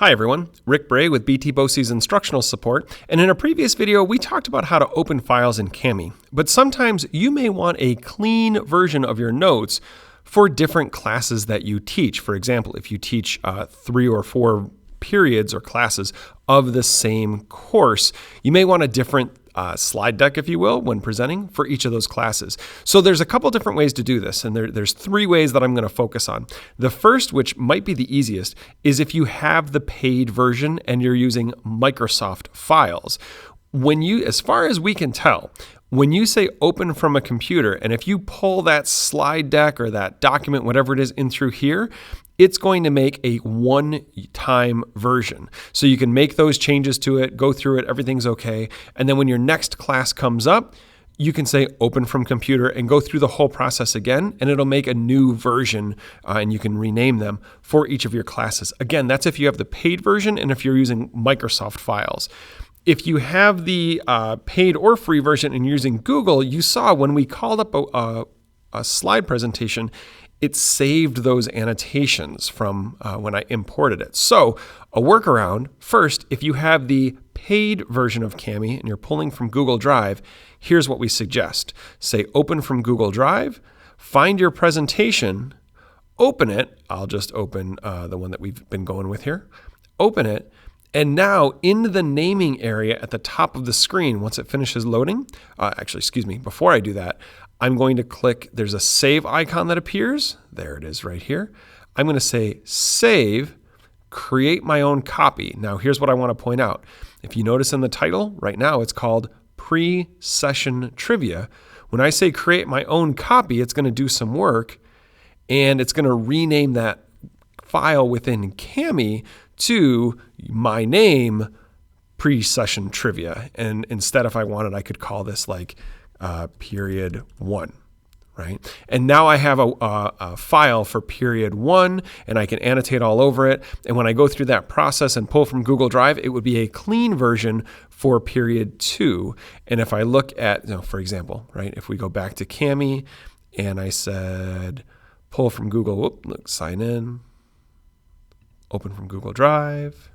Hi everyone, Rick Bray with BT BOCES Instructional Support, and in a previous video we talked about how to open files in Kami, but sometimes you may want a clean version of your notes for different classes that you teach. For example, if you teach 3 or 4 periods or classes of the same course, you may want a different slide deck, if you will, when presenting for each of those classes. So there's a couple different ways to do this, and there's 3 ways that I'm going to focus on. The first, which might be the easiest, is if you have the paid version and you're using Microsoft files. When you, as far as we can tell, when you say open from a computer, and if you pull that slide deck or that document, whatever it is, in through here, it's going to make a one-time version. So you can make those changes to it, go through it, everything's okay. And then when your next class comes up, you can say open from computer and go through the whole process again, and it'll make a new version and you can rename them for each of your classes. Again, that's if you have the paid version and if you're using Microsoft files. If you have the paid or free version and you're using Google, you saw when we called up a slide presentation, it saved those annotations from when I imported it. So a workaround, first, if you have the paid version of Kami and you're pulling from Google Drive, here's what we suggest. Say open from Google Drive, find your presentation, open it. I'll just open the one that we've been going with here. Open it. And now in the naming area at the top of the screen, once it finishes loading, before I do that, I'm going to click, there's a save icon that appears. There it is right here. I'm going to say save, create my own copy. Now here's what I want to point out. If you notice in the title, right now it's called Pre-Session Trivia. When I say create my own copy, it's going to do some work and it's going to rename that file within Kami to my name, Pre-Session Trivia. And instead, if I wanted, I could call this like period 1, right? And now I have a file for period 1 and I can annotate all over it. And when I go through that process and pull from Google Drive, it would be a clean version for period 2. And if I look at, for example, right, if we go back to Kami and I said, pull from Google, sign in, open from Google Drive,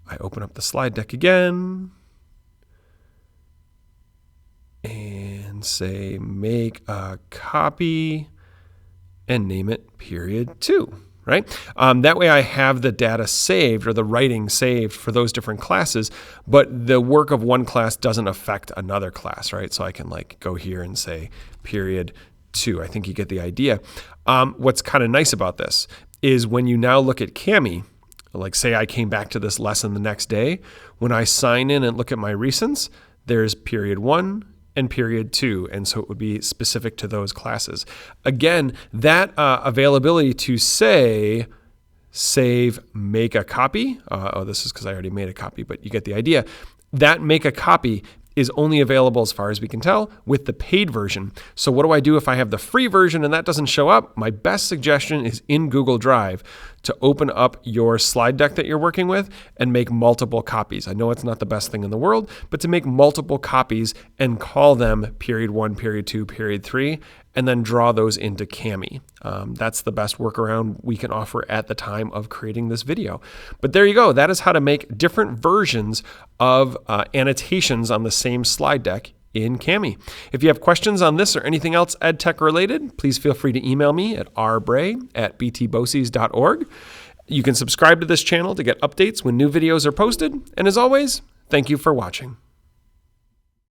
I open up the slide deck again, and say make a copy and name it period 2, right? That way I have the data saved or the writing saved for those different classes, but the work of one class doesn't affect another class, right? So I can like go here and say period 2. I think you get the idea. What's kind of nice about this is when you now look at Kami, like say I came back to this lesson the next day, when I sign in and look at my recents, there's period 1 and period 2, and so it would be specific to those classes. Again, that availability to say, save, make a copy, this is because I already made a copy, but you get the idea. That make a copy is only available, as far as we can tell, with the paid version. So what do I do if I have the free version and that doesn't show up? My best suggestion is in Google Drive to open up your slide deck that you're working with and make multiple copies. I know it's not the best thing in the world, but to make multiple copies and call them period 1, period 2, period 3, and then draw those into Kami. That's the best workaround we can offer at the time of creating this video. But there you go. That is how to make different versions of annotations on the same slide deck in Kami. If you have questions on this or anything else EdTech related, please feel free to email me at rbray@btboces.org. You can subscribe to this channel to get updates when new videos are posted. And as always, thank you for watching.